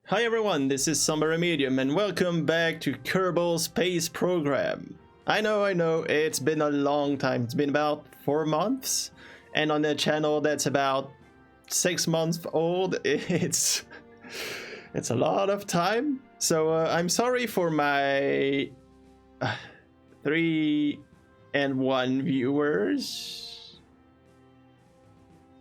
Hi everyone, this is Somber Remedyum and welcome back to Kerbal Space Program. I know, it's been a long time. It's been about 4 months, and on a channel that's about 6 months old, it's a lot of time. So I'm sorry for my 3 and 1 viewers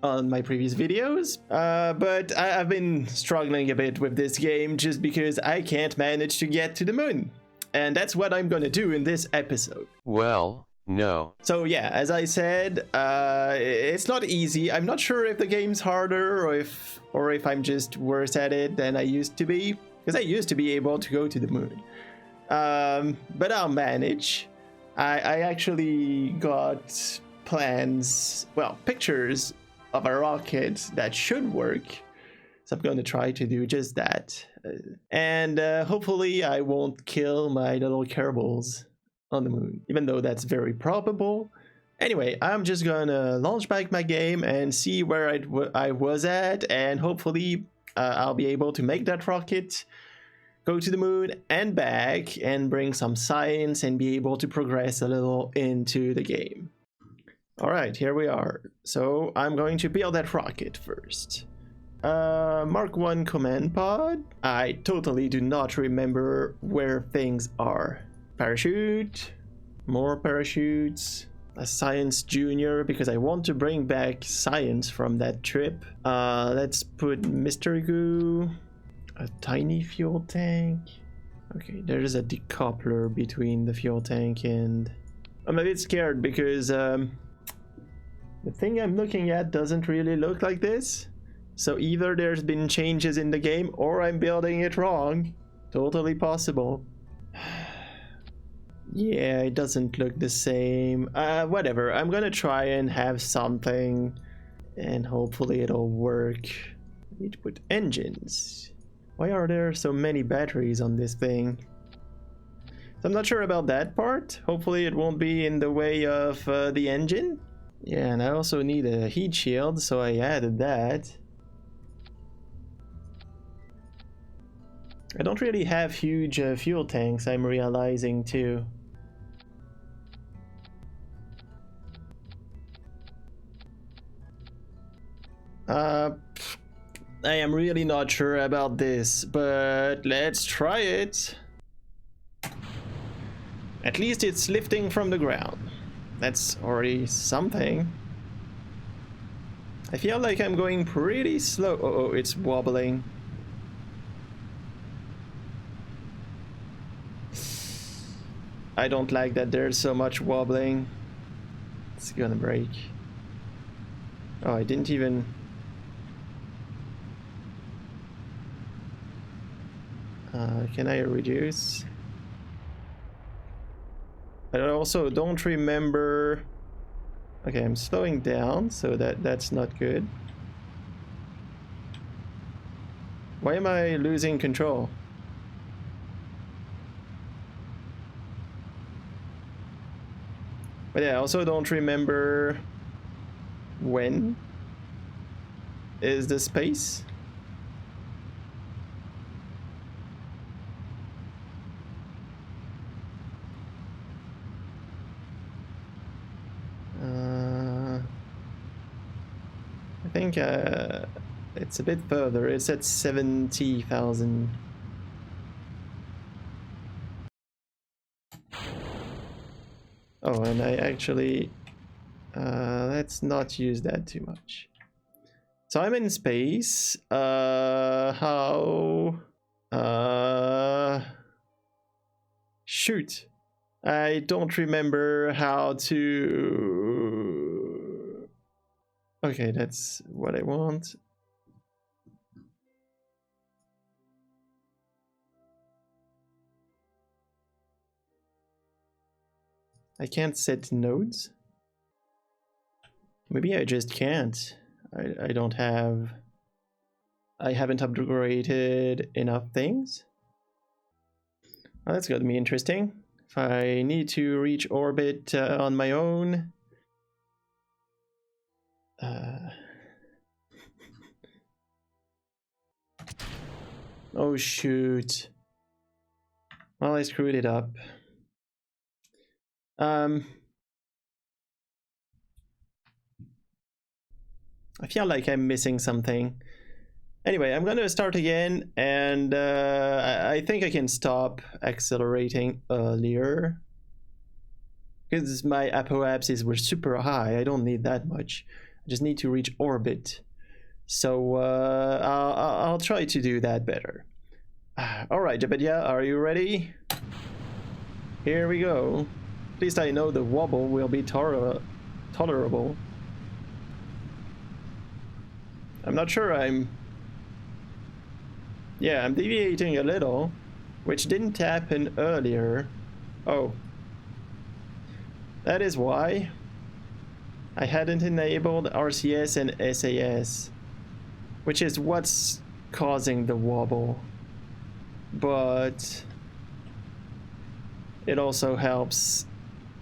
on my previous videos, but I've been struggling a bit with this game just because I can't manage to get to the moon, and that's what I'm gonna do in this episode. Well, no. So yeah, as I said, it's not easy. I'm not sure if the game's harder or if I'm just worse at it than I used to be, because I used to be able to go to the moon. But I'll manage. I actually got plans, well, pictures of a rocket that should work, so I'm going to try to do just that, and hopefully I won't kill my little Kerbals on the moon, even though that's very probable. Anyway, I'm just gonna launch back my game and see where I was at, and hopefully I'll be able to make that rocket go to the moon and back and bring some science and be able to progress a little into the game. Alright, here we are. So I'm going to build that rocket first. Mark 1 command pod. I totally do not remember where things are. Parachute, more parachutes, a science junior because I want to bring back science from that trip. Let's put mystery goo, a tiny fuel tank. Okay, there's a decoupler between the fuel tank and... I'm a bit scared because the thing I'm looking at doesn't really look like this. So either there's been changes in the game or I'm building it wrong. Totally possible. Yeah, it doesn't look the same. Whatever, I'm gonna try and have something and hopefully it'll work. I need to put engines. Why are there so many batteries on this thing? So I'm not sure about that part. Hopefully it won't be in the way of the engine. Yeah, and I also need a heat shield, so I added that. I don't really have huge fuel tanks, I'm realizing too. I am really not sure about this, but let's try it. At least it's lifting from the ground. That's already something. I feel like I'm going pretty slow. Oh, it's wobbling. I don't like that there's so much wobbling. It's gonna break. Oh, I didn't even... can I reduce? I also don't remember... Okay, I'm slowing down, so that's not good. Why am I losing control? But yeah, I also don't remember when is the space. I think it's a bit further. It's at 70,000. Oh, and I actually... let's not use that too much. So I'm in space. How... shoot. I don't remember how to... Okay, that's what I want. I can't set nodes. Maybe I just can't. I don't have... I haven't upgraded enough things. Well, that's gonna be interesting. If I need to reach orbit on my own... Oh shoot. Well, I screwed it up. I feel like I'm missing something. Anyway, I'm gonna start again, and I think I can stop accelerating earlier. Because my apoapses were super high, I don't need that much. I just need to reach orbit. So I'll try to do that better. Alright, Remedyum, are you ready? Here we go. At least I know the wobble will be tolerable. I'm not sure Yeah, I'm deviating a little, which didn't happen earlier. Oh. That is why I hadn't enabled RCS and SAS, which is what's causing the wobble. But it also helps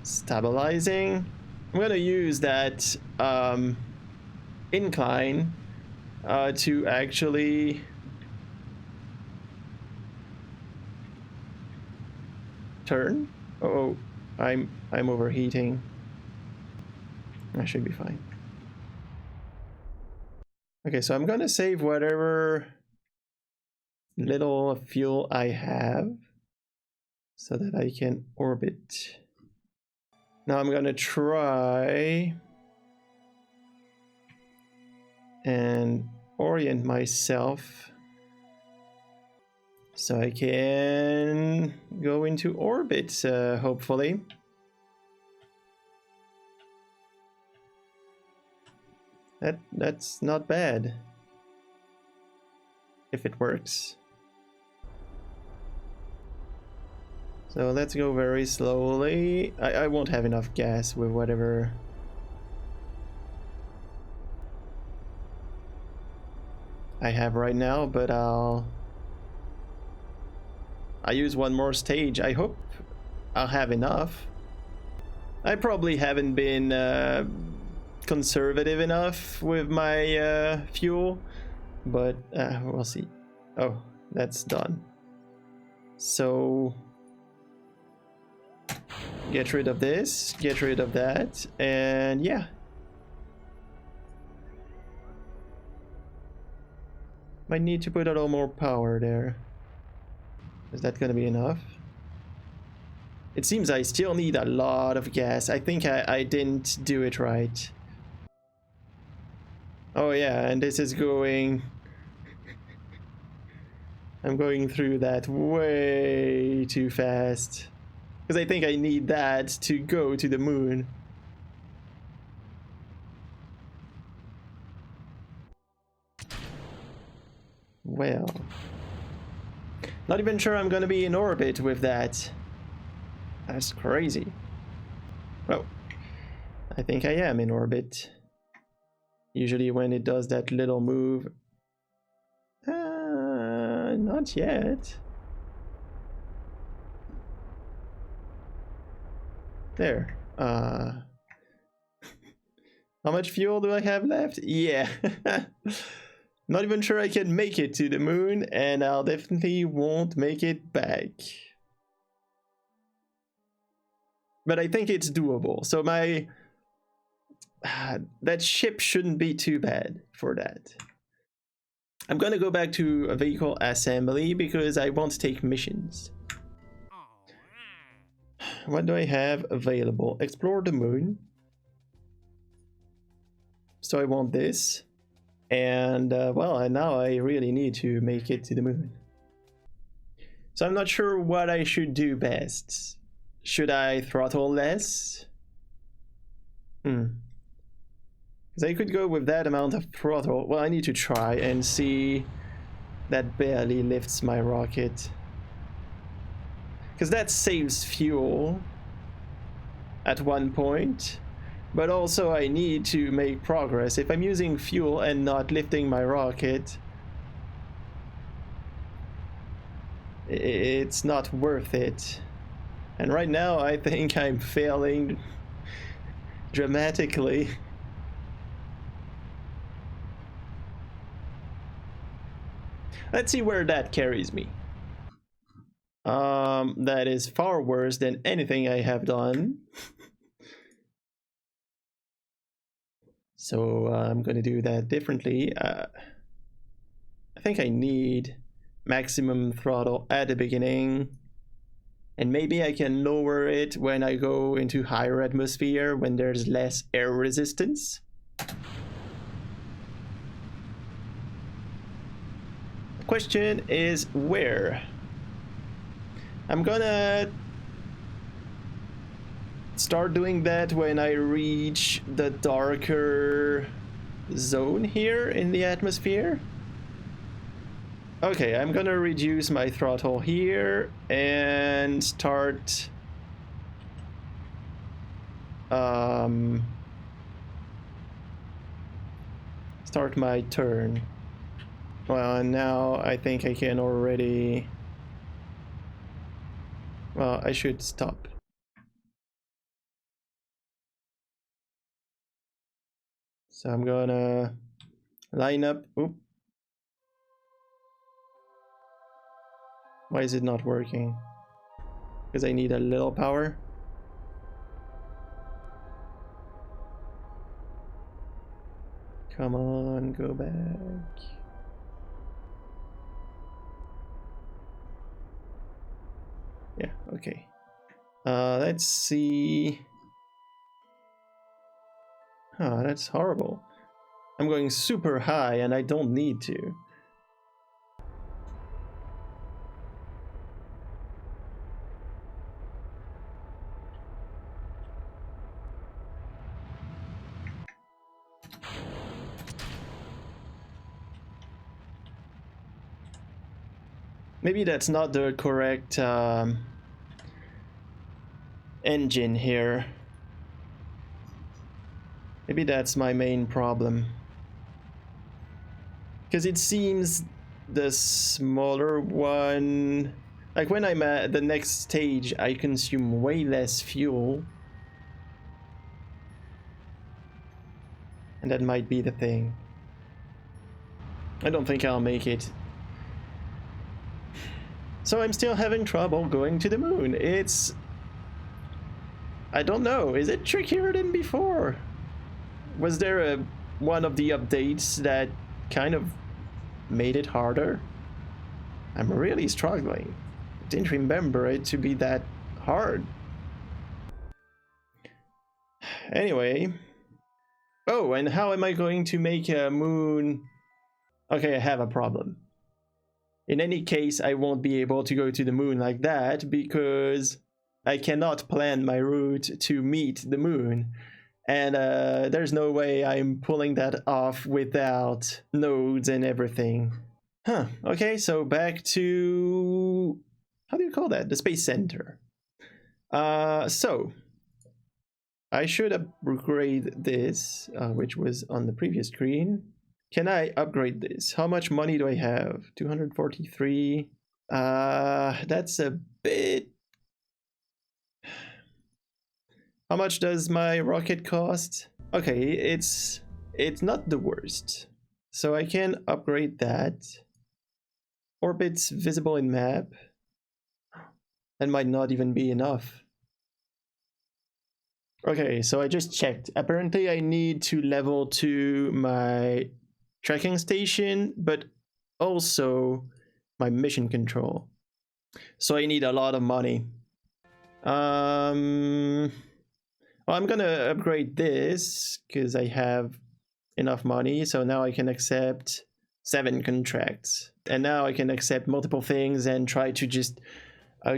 stabilizing. I'm gonna use that incline to actually turn. Oh, I'm overheating. I should be fine. Okay, so I'm gonna save whatever little fuel I have so that I can orbit. Now I'm gonna try and orient myself so I can go into orbit, hopefully. That's not bad if it works. So let's go very slowly. I won't have enough gas with whatever. I have right now, but I'll use one more stage. I hope I'll have enough. I probably haven't been conservative enough with my fuel, but we'll see. Oh, that's done. So get rid of this, get rid of that, and yeah. Might need to put a little more power there. Is that gonna be enough? It seems I still need a lot of gas. I think I didn't do it right. Oh yeah, and this is going... I'm going through that way too fast. Because I think I need that to go to the moon. Well... Not even sure I'm gonna be in orbit with that. That's crazy. Oh, I think I am in orbit. Usually when it does that little move. Not yet. There. How much fuel do I have left? Yeah. Not even sure I can make it to the moon, and I'll definitely won't make it back. But I think it's doable. So my... that ship shouldn't be too bad for that. I'm gonna go back to a vehicle assembly because I want to take missions. What do I have available? Explore the moon. So I want this. And well, now I really need to make it to the moon. So I'm not sure what I should do best. Should I throttle less? Because I could go with that amount of throttle. Well, I need to try and see. That barely lifts my rocket. Because that saves fuel at one point. But also I need to make progress. If I'm using fuel and not lifting my rocket, it's not worth it. And right now I think I'm failing dramatically. Let's see where that carries me. That is far worse than anything I have done. So I'm gonna do that differently. I think I need maximum throttle at the beginning, and maybe I can lower it when I go into higher atmosphere when there's less air resistance. The question is where? I'm gonna start doing that when I reach the darker zone here in the atmosphere. Okay, I'm gonna reduce my throttle here and start start my turn. Well, now I think I can already. Well, I should stop. So I'm gonna line up. Oop. Why is it not working? Because I need a little power. Come on, go back. Yeah, okay. Let's see. Oh, that's horrible. I'm going super high and I don't need to. Maybe that's not the correct engine here. Maybe that's my main problem. Because it seems the smaller one... Like when I'm at the next stage, I consume way less fuel. And that might be the thing. I don't think I'll make it. So I'm still having trouble going to the moon. It's... I don't know, is it trickier than before? Was there one of the updates that kind of made it harder? I'm really struggling. Didn't remember it to be that hard. Anyway. Oh, and how am I going to make a moon? Okay, I have a problem. In any case, I won't be able to go to the moon like that because I cannot plan my route to meet the moon. And there's no way I'm pulling that off without nodes and everything. Huh, okay, so back to... How do you call that? The Space Center. So... I should upgrade this, which was on the previous screen. Can I upgrade this? How much money do I have? 243. That's a bit... How much does my rocket cost? Okay, it's not the worst. So I can upgrade that. Orbits visible in map. That might not even be enough. Okay, so I just checked. Apparently I need to level 2 my tracking station, but also my mission control. So I need a lot of money. Well, I'm gonna upgrade this because I have enough money. So now I can accept 7 contracts. And now I can accept multiple things and try to just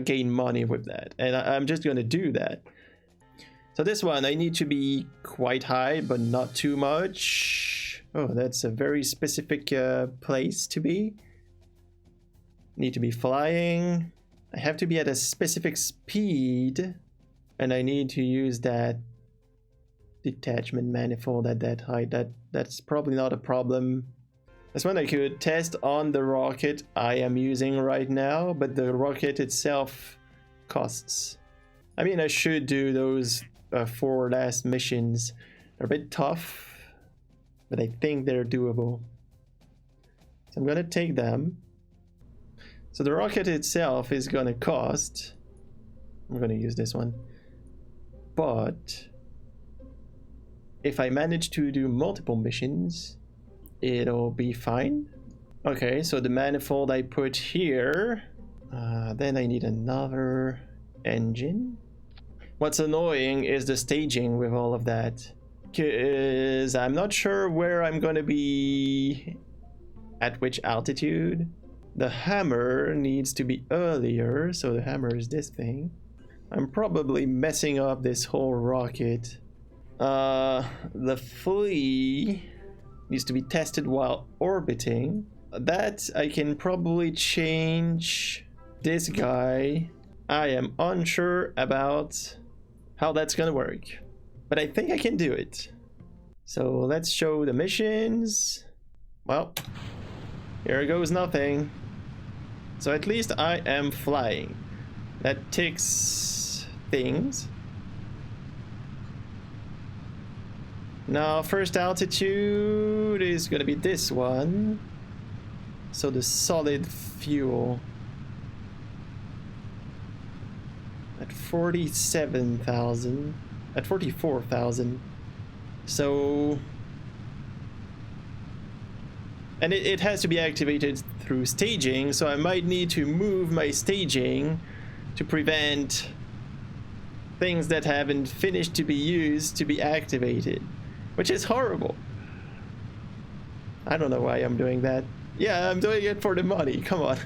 gain money with that. And I'm just gonna do that. So this one, I need to be quite high, but not too much. Oh, that's a very specific place to be. Need to be flying. I have to be at a specific speed. And I need to use that detachment manifold at that height. That's probably not a problem. That's one I could test on the rocket I am using right now, but the rocket itself costs. I mean, I should do those 4 last missions. They're a bit tough, but I think they're doable. So I'm gonna take them. So the rocket itself is gonna cost... I'm gonna use this one. But if I manage to do multiple missions, it'll be fine. Okay, so the manifold I put here, then I need another engine. What's annoying is the staging with all of that, because I'm not sure where I'm gonna be at which altitude. The hammer needs to be earlier, so the hammer is this thing. I'm probably messing up this whole rocket. The flea needs to be tested while orbiting. That I can probably change. This guy, I am unsure about how that's gonna work, but I think I can do it. So let's show the missions. Well, here goes nothing. So at least I am flying. That ticks things. Now first altitude is gonna be this one. So the solid fuel at 47,000, at 44,000. So, and it has to be activated through staging, so I might need to move my staging to prevent things that haven't finished to be used to be activated, which is horrible. I don't know why I'm doing that. Yeah, I'm doing it for the money, come on.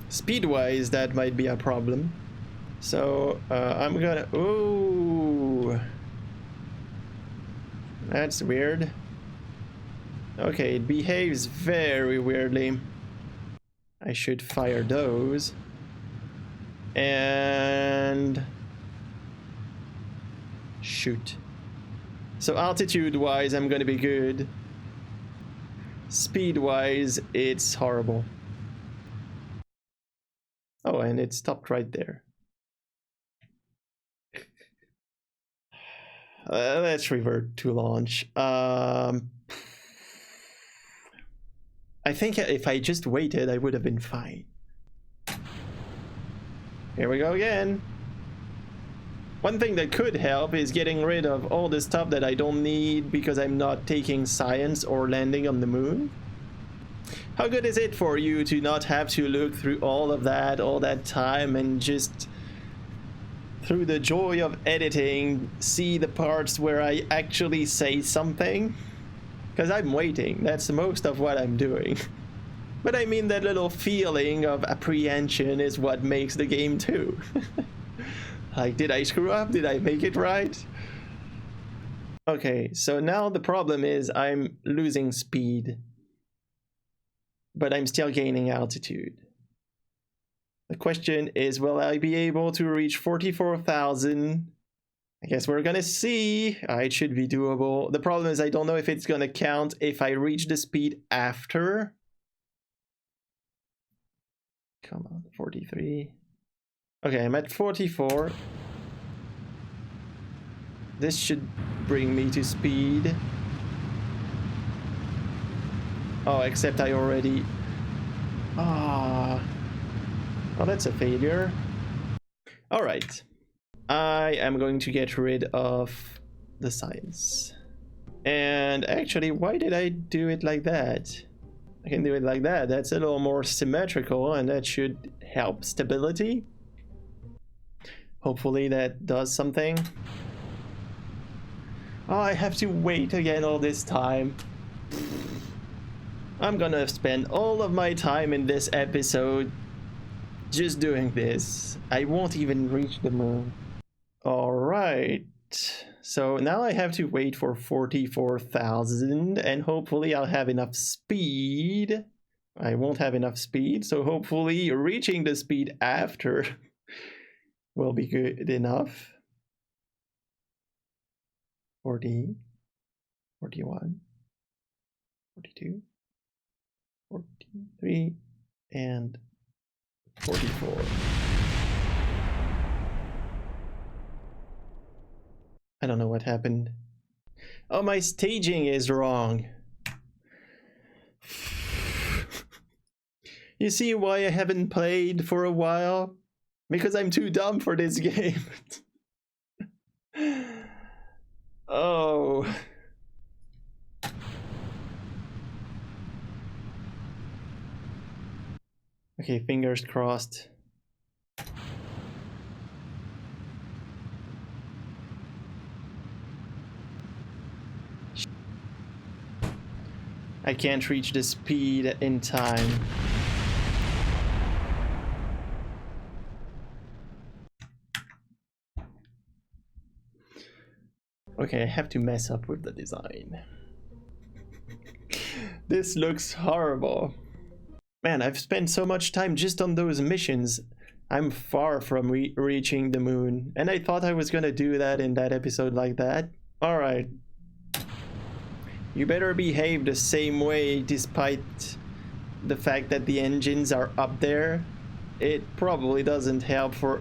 Speed-wise, that might be a problem. So, I'm gonna... Ooh. That's weird. Okay, it behaves very weirdly. I should fire those. And... shoot. So altitude-wise, I'm gonna be good. Speed-wise, it's horrible. Oh, and it stopped right there. Let's revert to launch. I think if I just waited, I would have been fine. Here we go again. One thing that could help is getting rid of all the stuff that I don't need because I'm not taking science or landing on the moon. How good is it for you to not have to look through all of that, all that time, and just through the joy of editing see the parts where I actually say something? Because I'm waiting, that's most of what I'm doing. But I mean, that little feeling of apprehension is what makes the game too. Like, did I screw up? Did I make it right? Okay, so now the problem is I'm losing speed, but I'm still gaining altitude. The question is, will I be able to reach 44,000? I guess we're gonna see. It should be doable. The problem is I don't know if it's gonna count if I reach the speed after. Come on, 43. Okay, I'm at 44. This should bring me to speed. Oh, except I already... Ah. Oh, that's a failure. All right. I am going to get rid of the science. And actually, why did I do it like that? I can do it like that. That's a little more symmetrical, and that should help stability. Hopefully that does something. Oh, I have to wait again all this time. I'm gonna spend all of my time in this episode just doing this. I won't even reach the moon. Alright. So now I have to wait for 44,000 and hopefully I'll have enough speed. I won't have enough speed, so hopefully reaching the speed after will be good enough. 40, 41, 42, 43, and 44. I don't know what happened. Oh, my staging is wrong. You see why I haven't played for a while? Because I'm too dumb for this game. Oh. Okay, fingers crossed. I can't reach the speed in time. Okay, I have to mess up with the design. This looks horrible. Man, I've spent so much time just on those missions. I'm far from reaching the moon. And I thought I was gonna do that in that episode like that. Alright. You better behave the same way despite the fact that the engines are up there. It probably doesn't help for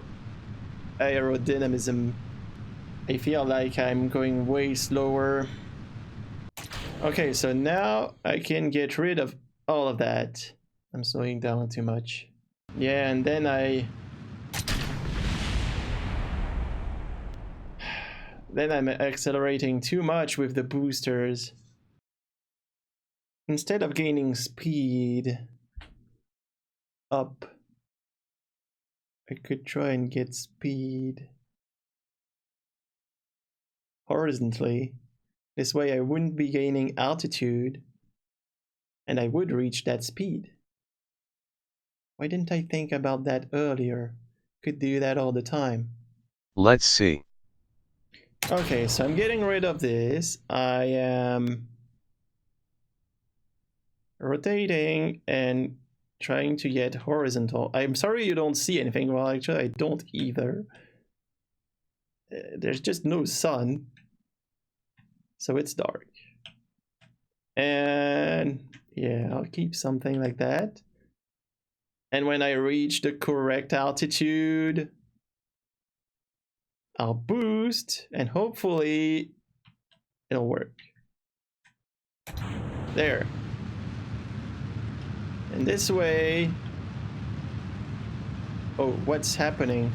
aerodynamism. I feel like I'm going way slower. Okay, so now I can get rid of all of that. I'm slowing down too much. Yeah, and then I'm accelerating too much with the boosters. Instead of gaining speed up, I could try and get speed horizontally. This way I wouldn't be gaining altitude and I would reach that speed. Why didn't I think about that earlier? Could do that all the time. Let's see. Okay, so I'm getting rid of this. I am rotating and trying to get horizontal. I'm sorry you don't see anything. Well, actually I don't either. There's just no sun. So it's dark. And yeah, I'll keep something like that. And when I reach the correct altitude, I'll boost and hopefully it'll work. There. And this way... Oh, what's happening?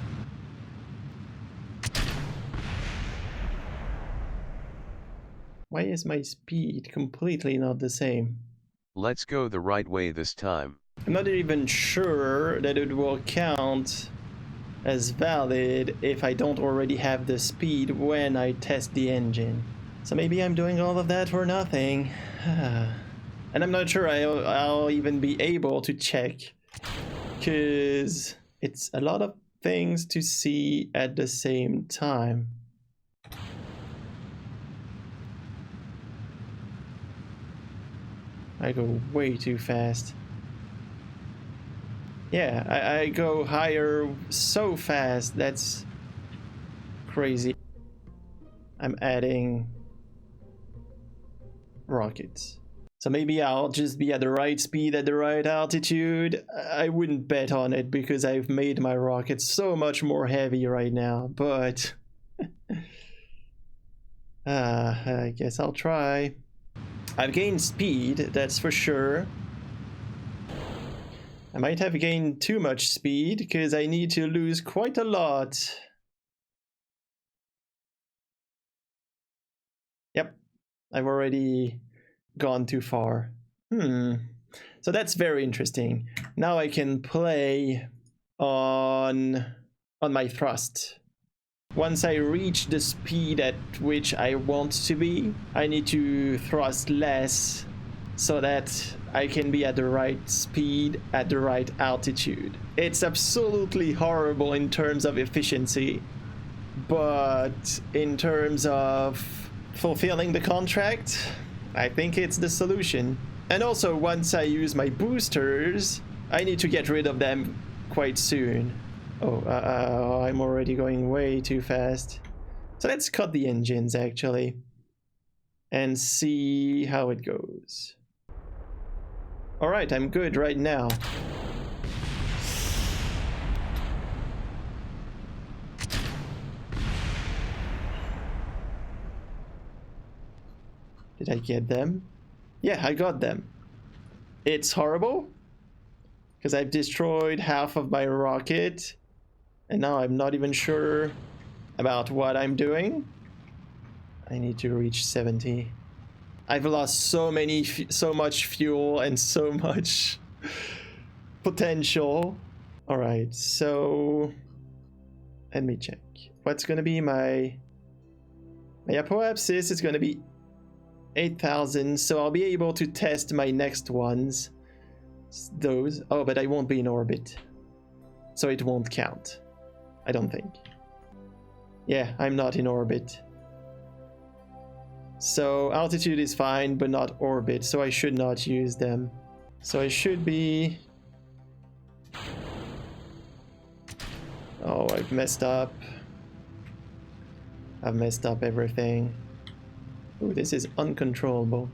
Why is my speed completely not the same? Let's go the right way this time. I'm not even sure that it will count as valid if I don't already have the speed when I test the engine. So maybe I'm doing all of that for nothing. And I'm not sure I'll even be able to check, because it's a lot of things to see at the same time. I go way too fast. Yeah, I go higher so fast, that's crazy. I'm adding rockets. So maybe I'll just be at the right speed at the right altitude. I wouldn't bet on it because I've made my rockets so much more heavy right now, but I guess I'll try. I've gained speed, that's for sure. I might have gained too much speed because I need to lose quite a lot. Yep, I've already gone too far. So that's very interesting. Now I can play on my thrust. Once I reach the speed at which I want to be, I need to thrust less so that I can be at the right speed at the right altitude. It's absolutely horrible in terms of efficiency, but in terms of fulfilling the contract, I think it's the solution. And also, once I use my boosters, I need to get rid of them quite soon. Oh, I'm already going way too fast. So let's cut the engines, actually, and see how it goes. Alright, I'm good right now. Did I get them? Yeah, I got them. It's horrible because I've destroyed half of my rocket, and now I'm not even sure about what I'm doing. I need to reach 70. I've lost so much fuel and so much potential. All right, so let me check. What's gonna be my apoapsis is gonna be 8,000, so I'll be able to test my next ones. Those. Oh, but I won't be in orbit, so it won't count. I don't think. Yeah, I'm not in orbit. So altitude is fine, but not orbit, so I should not use them. So I should be... Oh, I've messed up. I've messed up everything. Ooh, this is uncontrollable.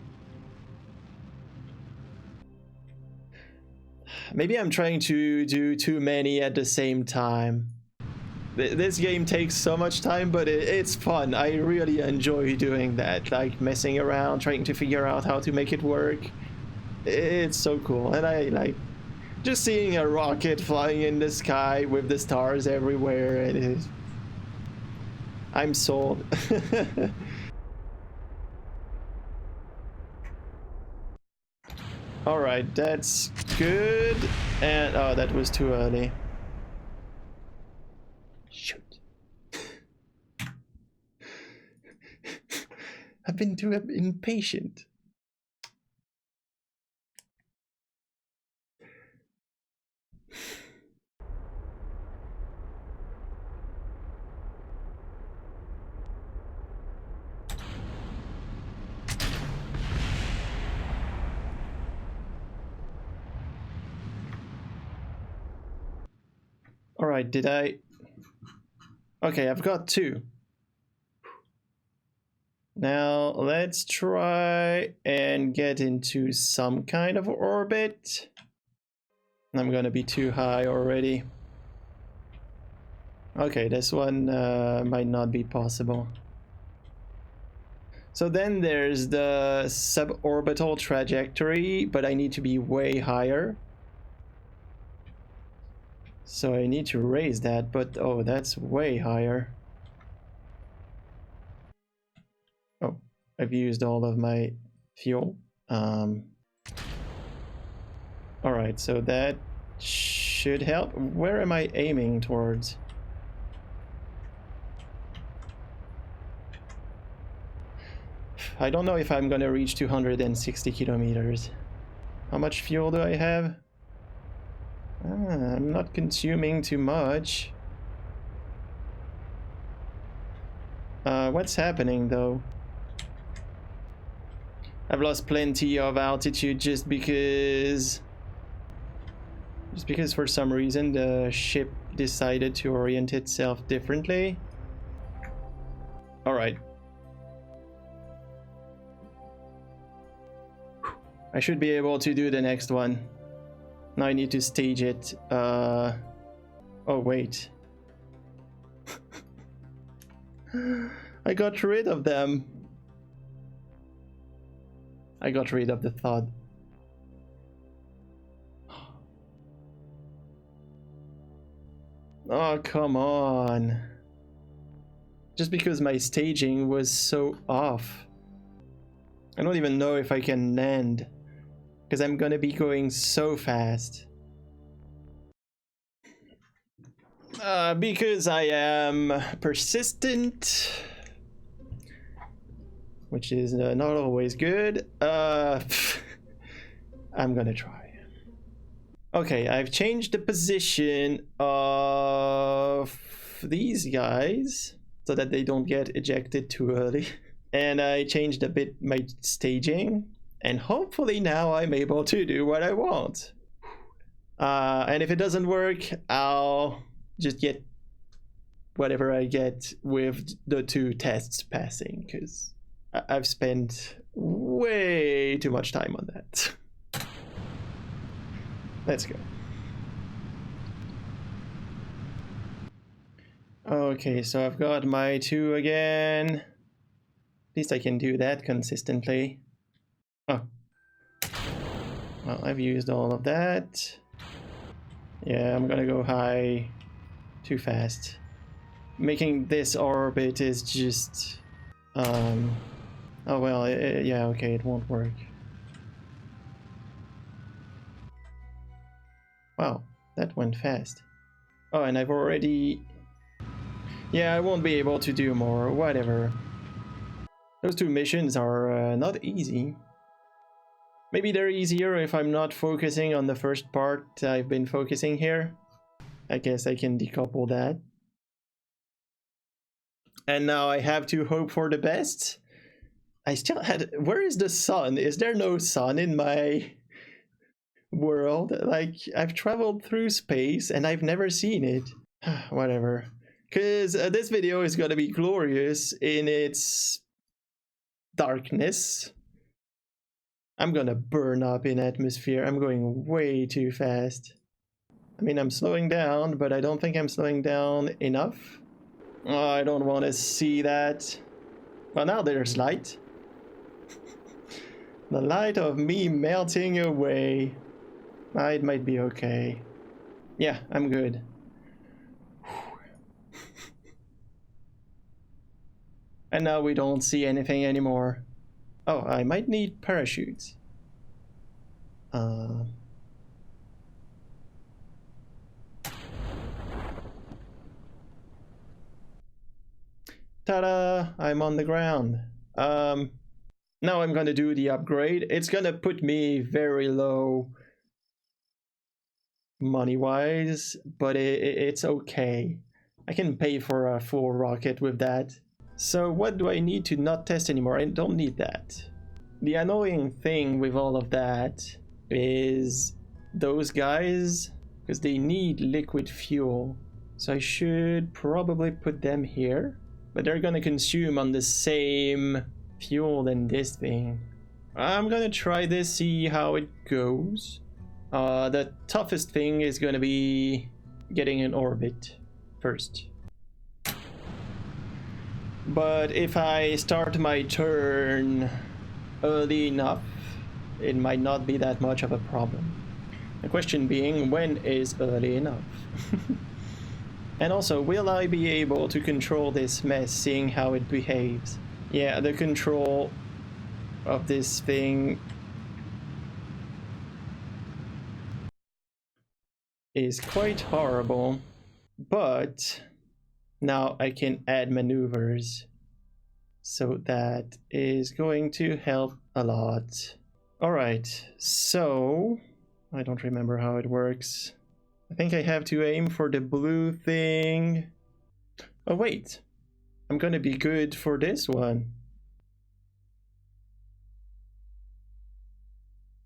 Maybe I'm trying to do too many at the same time. This game takes so much time, but it's fun. I really enjoy doing that, like messing around, trying to figure out how to make it work. It's so cool, and I like just seeing a rocket flying in the sky with the stars everywhere. It is. I'm sold. All right, that's good. And oh, that was too early. Shoot. I've been too impatient. All right, did I? Okay, I've got 2. Now let's try and get into some kind of orbit. I'm gonna be too high already. Okay, this one might not be possible. So then there's the suborbital trajectory, but I need to be way higher. So I need to raise that, but oh, that's way higher. Oh, I've used all of my fuel. Alright, so that should help. Where am I aiming towards? I don't know if I'm gonna reach 260 kilometers. How much fuel do I have? I'm not consuming too much. What's happening though? I've lost plenty of altitude just because for some reason the ship decided to orient itself differently. All right. I should be able to do the next one. Now I need to stage it. Oh wait. I got rid of them. I got rid of the thought. Oh, come on. Just because my staging was so off. I don't even know if I can land, because I'm gonna be going so fast. Because I am persistent, which is not always good. I'm gonna try. Okay, I've changed the position of these guys so that they don't get ejected too early. And I changed a bit my staging, and hopefully now I'm able to do what I want. And if it doesn't work, I'll just get whatever I get with the 2 tests passing, because I've spent way too much time on that. Let's go. Okay, so I've got my 2 again. At least I can do that consistently. Oh. Well, I've used all of that. Yeah, I'm gonna go high too fast. Making this orbit is just... oh well, yeah, okay, it won't work. Wow, that went fast. Oh, and I've already... Yeah, I won't be able to do more, whatever. Those two missions are not easy. Maybe they're easier if I'm not focusing on the first part I've been focusing here. I guess I can decouple that. And now I have to hope for the best. I still had... Where is the sun? Is there no sun in my world? Like, I've traveled through space and I've never seen it. Whatever. Because this video is gonna be glorious in its darkness. I'm gonna burn up in atmosphere. I'm going way too fast. I mean, I'm slowing down, but I don't think I'm slowing down enough. Oh, I don't want to see that. Well, now there's light. The light of me melting away. It might be okay. Yeah, I'm good. And now we don't see anything anymore. Oh, I might need parachutes. Ta-da! I'm on the ground. Now I'm gonna do the upgrade. It's gonna put me very low money-wise, but it's okay. I can pay for a full rocket with that. So what do I need to not test anymore? I don't need that. The annoying thing with all of that is those guys, because they need liquid fuel. So I should probably put them here, but they're gonna consume on the same fuel than this thing. I'm gonna try this, see how it goes. The toughest thing is gonna be getting in orbit first. But if I start my turn early enough, it might not be that much of a problem. The question being, when is early enough? And also, will I be able to control this mess, seeing how it behaves? Yeah, the control of this thing is quite horrible, but now I can add maneuvers, so that is going to help a lot. Alright, so I don't remember how it works. I think I have to aim for the blue thing. Oh wait, I'm gonna be good for this one.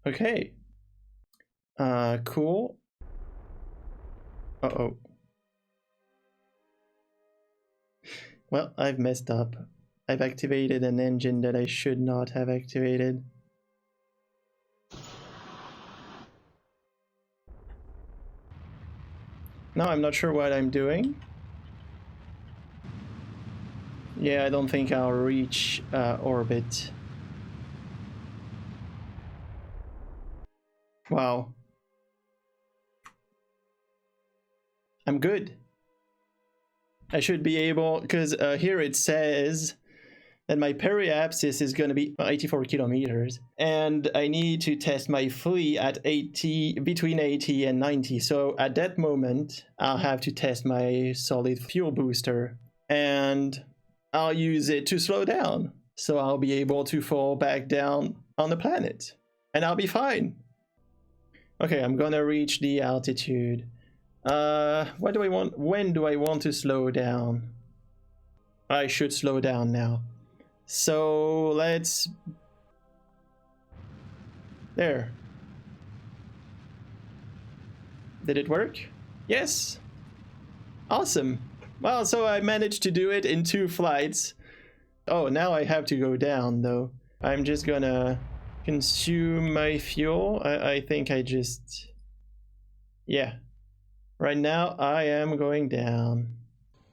Okay. Cool. Uh-oh. Well, I've messed up. I've activated an engine that I should not have activated. Now I'm not sure what I'm doing. Yeah, I don't think I'll reach orbit. Wow. I'm good. I should be able, because here it says that my periapsis is going to be 84 kilometers, and I need to test my flea at 80, between 80 and 90. So at that moment, I'll have to test my solid fuel booster, and I'll use it to slow down. So I'll be able to fall back down on the planet, and I'll be fine. Okay, I'm gonna reach the altitude. What do I want? When do I want to slow down? I should slow down now. So let's... There. Did it work? Yes. Awesome. Well, so I managed to do it in 2 flights. Oh, now I have to go down though. I'm just gonna consume my fuel. I think I just... Yeah. Right now I am going down.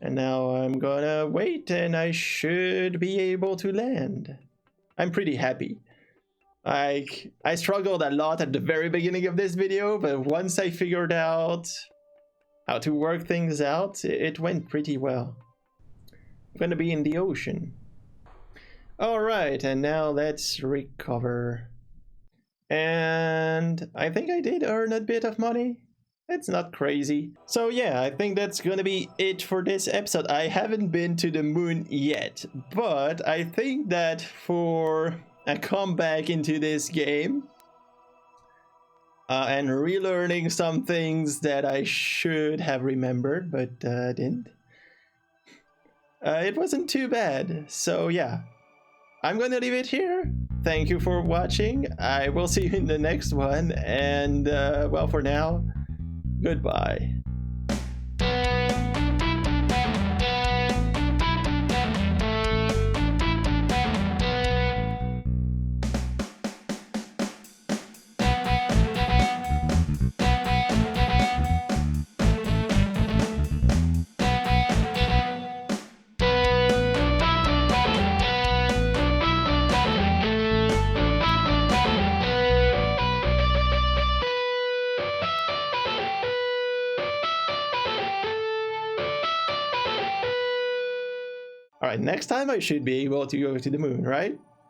And now I'm gonna wait and I should be able to land. I'm pretty happy. I struggled a lot at the very beginning of this video, but once I figured out how to work things out, it went pretty well. I'm gonna be in the ocean. Alright, and now let's recover. And I think I did earn a bit of money. It's not crazy. So yeah, I think that's gonna be it for this episode. I haven't been to the moon yet, but I think that for a comeback into this game and relearning some things that I should have remembered but didn't, it wasn't too bad. So yeah, I'm gonna leave it here. Thank you for watching. I will see you in the next one, and well, for now, goodbye. All right, next time I should be able to go to the moon, right?